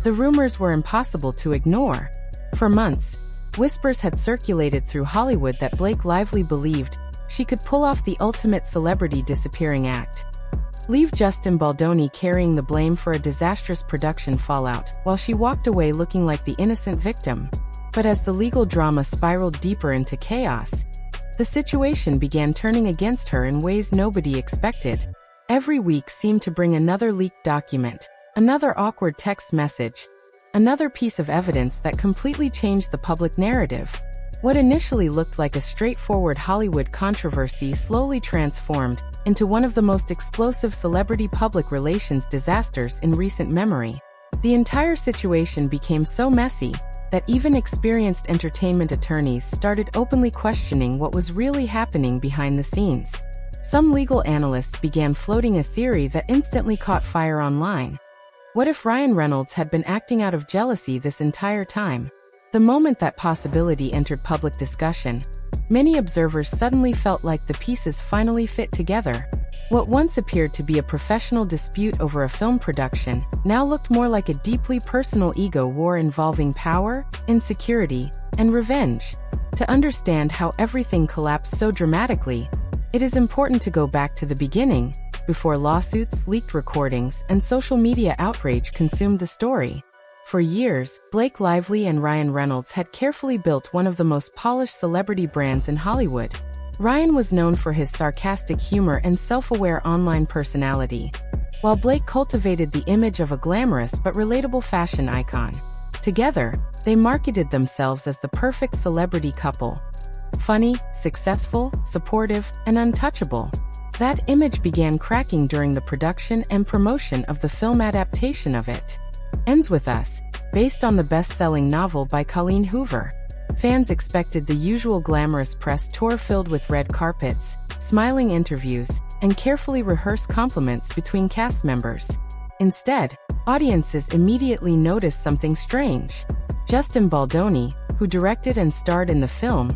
The rumors were impossible to ignore. For months, whispers had circulated through Hollywood that Blake Lively believed she could pull off the ultimate celebrity disappearing act. Leave Justin Baldoni carrying the blame for a disastrous production fallout, while she walked away looking like the innocent victim. But as the legal drama spiraled deeper into chaos, the situation began turning against her in ways nobody expected. Every week seemed to bring another leaked document, another awkward text message, another piece of evidence that completely changed the public narrative. What initially looked like a straightforward Hollywood controversy slowly transformed into one of the most explosive celebrity public relations disasters in recent memory. The entire situation became so messy that even experienced entertainment attorneys started openly questioning what was really happening behind the scenes. Some legal analysts began floating a theory that instantly caught fire online. What if Ryan Reynolds had been acting out of jealousy this entire time? The moment that possibility entered public discussion, many observers suddenly felt like the pieces finally fit together. What once appeared to be a professional dispute over a film production now looked more like a deeply personal ego war involving power, insecurity, and revenge. To understand how everything collapsed so dramatically, it is important to go back to the beginning, before lawsuits, leaked recordings, and social media outrage consumed the story. For years, Blake Lively and Ryan Reynolds had carefully built one of the most polished celebrity brands in Hollywood. Ryan was known for his sarcastic humor and self-aware online personality, while Blake cultivated the image of a glamorous but relatable fashion icon. Together, they marketed themselves as the perfect celebrity couple. Funny, successful, supportive, and untouchable. That image began cracking during the production and promotion of the film adaptation of It Ends With Us, based on the best-selling novel by Colleen Hoover. Fans expected the usual glamorous press tour filled with red carpets, smiling interviews, and carefully rehearsed compliments between cast members. Instead, audiences immediately noticed something strange. Justin Baldoni, who directed and starred in the film,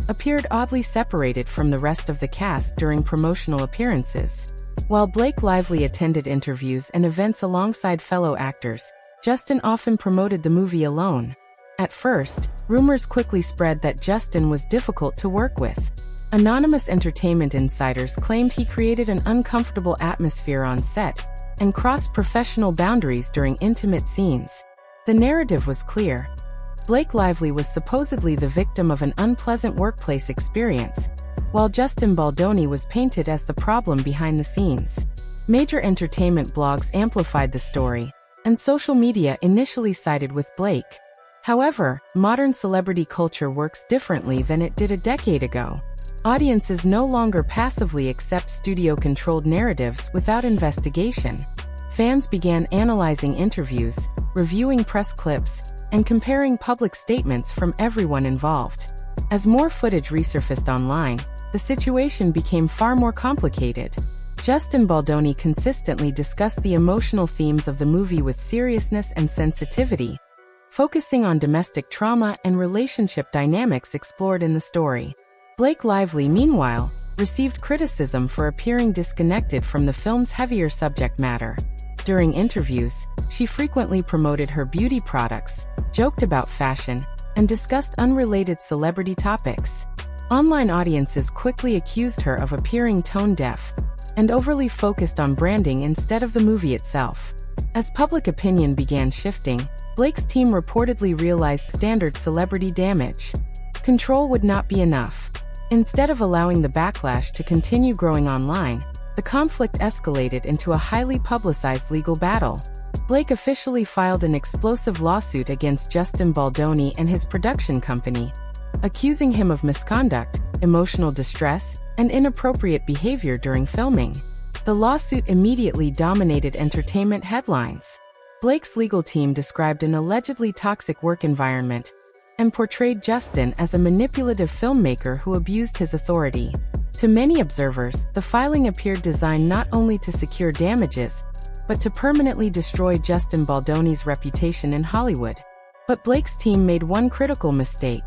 appeared oddly separated from the rest of the cast during promotional appearances. While Blake Lively attended interviews and events alongside fellow actors, Justin often promoted the movie alone. At first, rumors quickly spread that Justin was difficult to work with. Anonymous entertainment insiders claimed he created an uncomfortable atmosphere on set and crossed professional boundaries during intimate scenes. The narrative was clear. Blake Lively was supposedly the victim of an unpleasant workplace experience, while Justin Baldoni was painted as the problem behind the scenes. Major entertainment blogs amplified the story, and social media initially sided with Blake. However, modern celebrity culture works differently than it did a decade ago. Audiences no longer passively accept studio-controlled narratives without investigation. Fans began analyzing interviews, reviewing press clips, and comparing public statements from everyone involved. As more footage resurfaced online, the situation became far more complicated. Justin Baldoni consistently discussed the emotional themes of the movie with seriousness and sensitivity, focusing on domestic trauma and relationship dynamics explored in the story. Blake Lively, meanwhile, received criticism for appearing disconnected from the film's heavier subject matter. During interviews, she frequently promoted her beauty products, joked about fashion, and discussed unrelated celebrity topics. Online audiences quickly accused her of appearing tone-deaf and overly focused on branding instead of the movie itself. As public opinion began shifting, Blake's team reportedly realized standard celebrity damage control would not be enough. Instead of allowing the backlash to continue growing online, the conflict escalated into a highly publicized legal battle. Blake officially filed an explosive lawsuit against Justin Baldoni and his production company, accusing him of misconduct, emotional distress, and inappropriate behavior during filming. The lawsuit immediately dominated entertainment headlines. Blake's legal team described an allegedly toxic work environment and portrayed Justin as a manipulative filmmaker who abused his authority. To many observers, the filing appeared designed not only to secure damages, but to permanently destroy Justin Baldoni's reputation in Hollywood. But Blake's team made one critical mistake.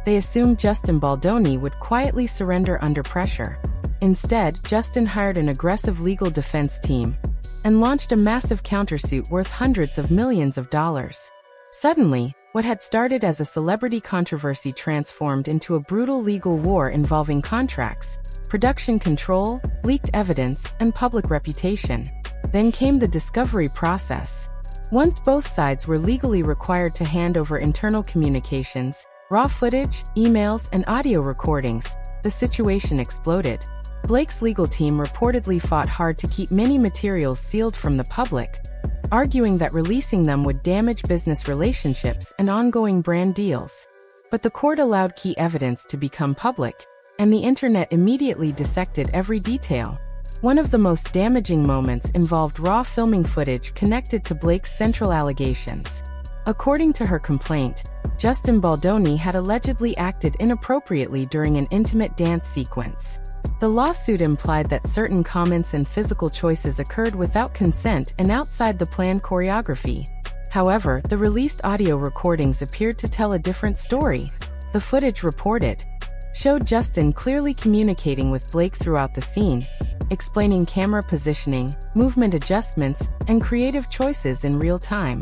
They assumed Justin Baldoni would quietly surrender under pressure. Instead, Justin hired an aggressive legal defense team, and launched a massive countersuit worth hundreds of millions of dollars. Suddenly, what had started as a celebrity controversy transformed into a brutal legal war involving contracts, production control, leaked evidence, and public reputation. Then came the discovery process. Once both sides were legally required to hand over internal communications, raw footage, emails, and audio recordings, the situation exploded. Blake's legal team reportedly fought hard to keep many materials sealed from the public, arguing that releasing them would damage business relationships and ongoing brand deals. But the court allowed key evidence to become public, and the internet immediately dissected every detail. One of the most damaging moments involved raw filming footage connected to Blake's central allegations. According to her complaint, Justin Baldoni had allegedly acted inappropriately during an intimate dance sequence. The lawsuit implied that certain comments and physical choices occurred without consent and outside the planned choreography. However, the released audio recordings appeared to tell a different story. The footage reported showed Justin clearly communicating with Blake throughout the scene, explaining camera positioning, movement adjustments, and creative choices in real time.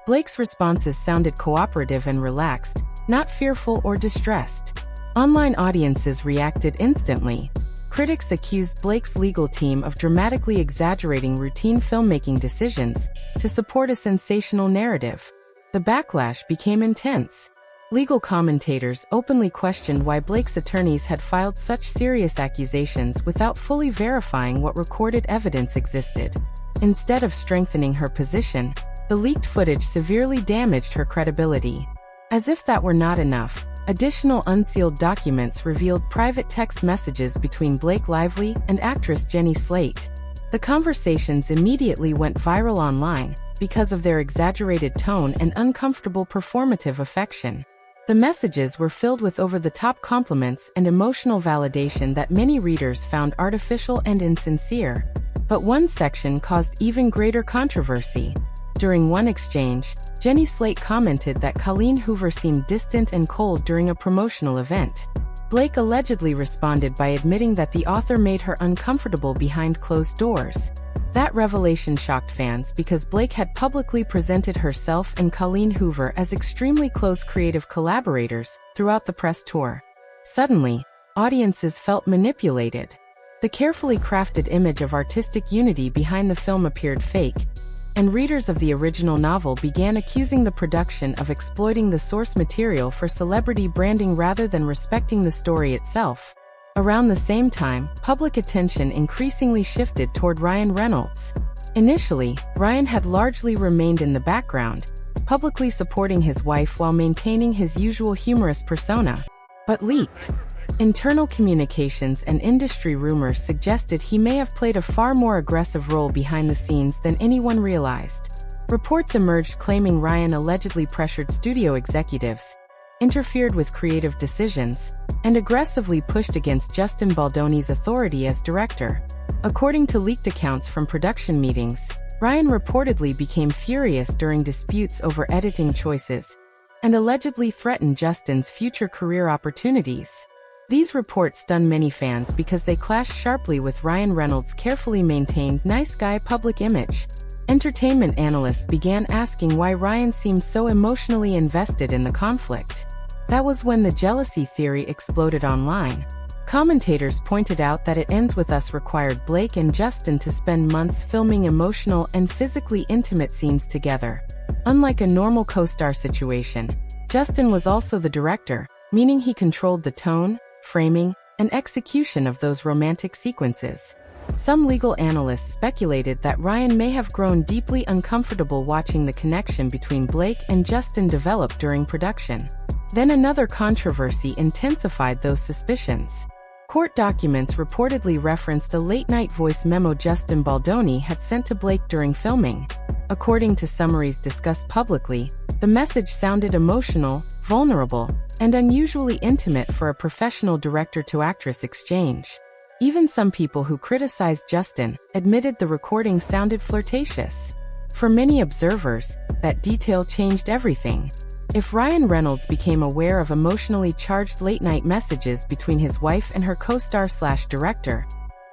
Blake's responses sounded cooperative and relaxed, not fearful or distressed. Online audiences reacted instantly. Critics accused Blake's legal team of dramatically exaggerating routine filmmaking decisions to support a sensational narrative. The backlash became intense. Legal commentators openly questioned why Blake's attorneys had filed such serious accusations without fully verifying what recorded evidence existed. Instead of strengthening her position, the leaked footage severely damaged her credibility. As if that were not enough, additional unsealed documents revealed private text messages between Blake Lively and actress Jenny Slate. The conversations immediately went viral online because of their exaggerated tone and uncomfortable performative affection. The messages were filled with over-the-top compliments and emotional validation that many readers found artificial and insincere. But one section caused even greater controversy. During one exchange, Jenny Slate commented that Colleen Hoover seemed distant and cold during a promotional event. Blake allegedly responded by admitting that the author made her uncomfortable behind closed doors. That revelation shocked fans because Blake had publicly presented herself and Colleen Hoover as extremely close creative collaborators throughout the press tour. Suddenly, audiences felt manipulated. The carefully crafted image of artistic unity behind the film appeared fake, and readers of the original novel began accusing the production of exploiting the source material for celebrity branding rather than respecting the story itself. Around the same time, public attention increasingly shifted toward Ryan Reynolds. Initially, Ryan had largely remained in the background, publicly supporting his wife while maintaining his usual humorous persona. But leaked internal communications and industry rumors suggested he may have played a far more aggressive role behind the scenes than anyone realized. Reports emerged claiming Ryan allegedly pressured studio executives, interfered with creative decisions, and aggressively pushed against Justin Baldoni's authority as director. According to leaked accounts from production meetings, Ryan reportedly became furious during disputes over editing choices, and allegedly threatened Justin's future career opportunities. These reports stunned many fans because they clashed sharply with Ryan Reynolds' carefully maintained nice guy public image. Entertainment analysts began asking why Ryan seemed so emotionally invested in the conflict. That was when the jealousy theory exploded online. Commentators pointed out that It Ends With Us required Blake and Justin to spend months filming emotional and physically intimate scenes together. Unlike a normal co-star situation, Justin was also the director, meaning he controlled the tone, framing, and execution of those romantic sequences. Some legal analysts speculated that Ryan may have grown deeply uncomfortable watching the connection between Blake and Justin develop during production. Then another controversy intensified those suspicions. Court documents reportedly referenced a late-night voice memo Justin Baldoni had sent to Blake during filming. According to summaries discussed publicly, the message sounded emotional, vulnerable, and unusually intimate for a professional director-to-actress exchange. Even some people who criticized Justin admitted the recording sounded flirtatious. For many observers, that detail changed everything. If Ryan Reynolds became aware of emotionally charged late-night messages between his wife and her co-star/director,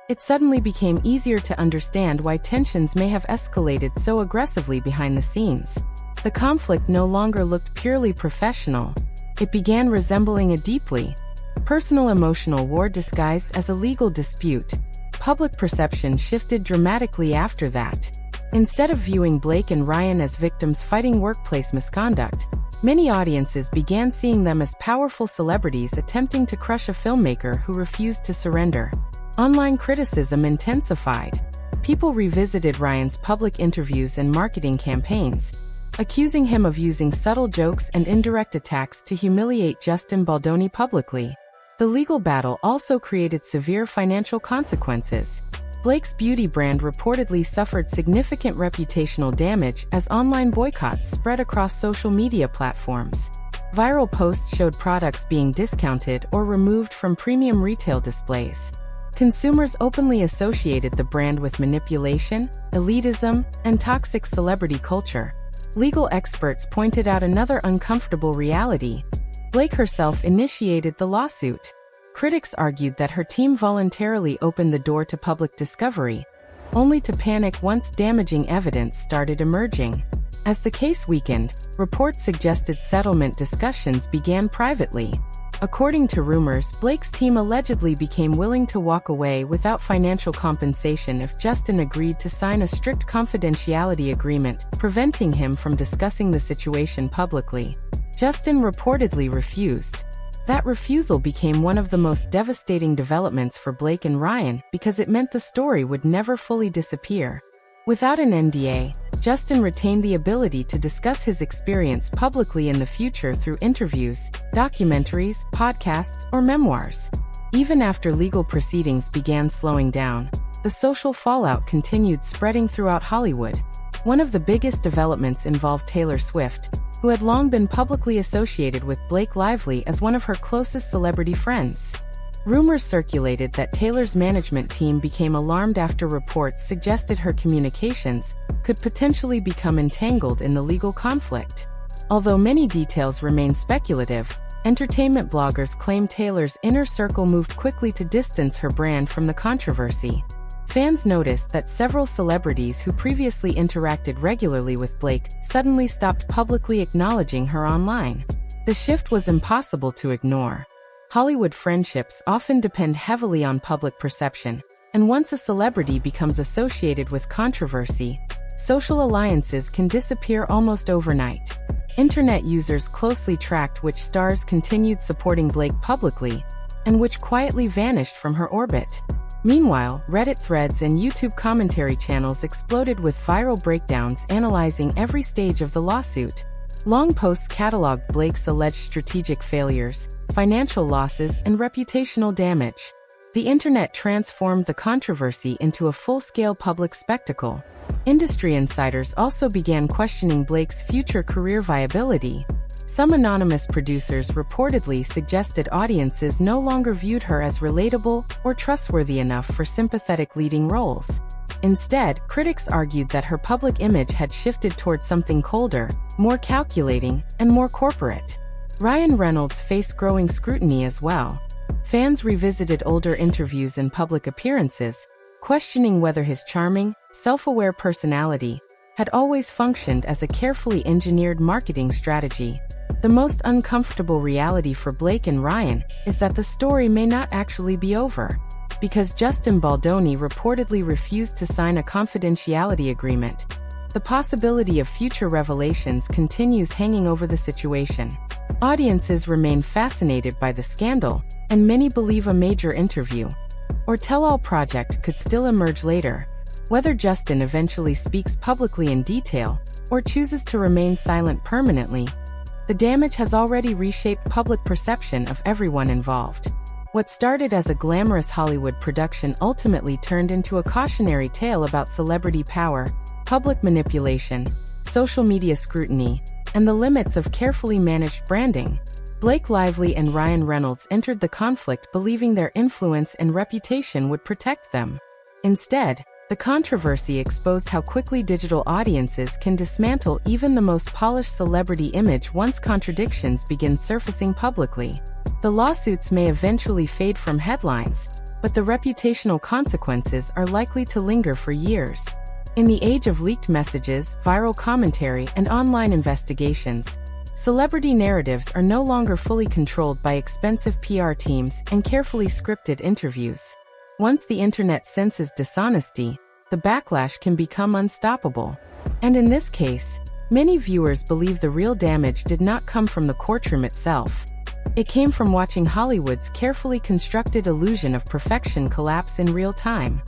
it suddenly became easier to understand why tensions may have escalated so aggressively behind the scenes. The conflict no longer looked purely professional. It began resembling a deeply personal emotional war disguised as a legal dispute. Public perception shifted dramatically after that. Instead of viewing Blake and Ryan as victims fighting workplace misconduct, many audiences began seeing them as powerful celebrities attempting to crush a filmmaker who refused to surrender. Online criticism intensified. People revisited Ryan's public interviews and marketing campaigns, accusing him of using subtle jokes and indirect attacks to humiliate Justin Baldoni publicly. The legal battle also created severe financial consequences. Blake's beauty brand reportedly suffered significant reputational damage as online boycotts spread across social media platforms. Viral posts showed products being discounted or removed from premium retail displays. Consumers openly associated the brand with manipulation, elitism, and toxic celebrity culture. Legal experts pointed out another uncomfortable reality. Blake herself initiated the lawsuit. Critics argued that her team voluntarily opened the door to public discovery, only to panic once damaging evidence started emerging. As the case weakened, reports suggested settlement discussions began privately. According to rumors, Blake's team allegedly became willing to walk away without financial compensation if Justin agreed to sign a strict confidentiality agreement, preventing him from discussing the situation publicly. Justin reportedly refused. That refusal became one of the most devastating developments for Blake and Ryan because it meant the story would never fully disappear. Without an NDA, Justin retained the ability to discuss his experience publicly in the future through interviews, documentaries, podcasts, or memoirs. Even after legal proceedings began slowing down, the social fallout continued spreading throughout Hollywood. One of the biggest developments involved Taylor Swift, who had long been publicly associated with Blake Lively as one of her closest celebrity friends. Rumors circulated that Taylor's management team became alarmed after reports suggested her communications could potentially become entangled in the legal conflict. Although many details remain speculative, entertainment bloggers claim Taylor's inner circle moved quickly to distance her brand from the controversy. Fans noticed that several celebrities who previously interacted regularly with Blake suddenly stopped publicly acknowledging her online. The shift was impossible to ignore. Hollywood friendships often depend heavily on public perception, and once a celebrity becomes associated with controversy, social alliances can disappear almost overnight. Internet users closely tracked which stars continued supporting Blake publicly, and which quietly vanished from her orbit. Meanwhile, Reddit threads and YouTube commentary channels exploded with viral breakdowns analyzing every stage of the lawsuit. Long posts cataloged Blake's alleged strategic failures, financial losses, and reputational damage. The internet transformed the controversy into a full-scale public spectacle. Industry insiders also began questioning Blake's future career viability. Some anonymous producers reportedly suggested audiences no longer viewed her as relatable or trustworthy enough for sympathetic leading roles. Instead, critics argued that her public image had shifted toward something colder, more calculating, and more corporate. Ryan Reynolds faced growing scrutiny as well. Fans revisited older interviews and public appearances, questioning whether his charming, self-aware personality had always functioned as a carefully engineered marketing strategy. The most uncomfortable reality for Blake and Ryan is that the story may not actually be over. Because Justin Baldoni reportedly refused to sign a confidentiality agreement, the possibility of future revelations continues hanging over the situation. Audiences remain fascinated by the scandal, and many believe a major interview or tell-all project could still emerge later. Whether Justin eventually speaks publicly in detail or chooses to remain silent permanently, the damage has already reshaped public perception of everyone involved. What started as a glamorous Hollywood production ultimately turned into a cautionary tale about celebrity power, public manipulation, social media scrutiny, and the limits of carefully managed branding. Blake Lively and Ryan Reynolds entered the conflict believing their influence and reputation would protect them. Instead, the controversy exposed how quickly digital audiences can dismantle even the most polished celebrity image once contradictions begin surfacing publicly. The lawsuits may eventually fade from headlines, but the reputational consequences are likely to linger for years. In the age of leaked messages, viral commentary, and online investigations, celebrity narratives are no longer fully controlled by expensive PR teams and carefully scripted interviews. Once the internet senses dishonesty, the backlash can become unstoppable. And in this case, many viewers believe the real damage did not come from the courtroom itself. It came from watching Hollywood's carefully constructed illusion of perfection collapse in real time.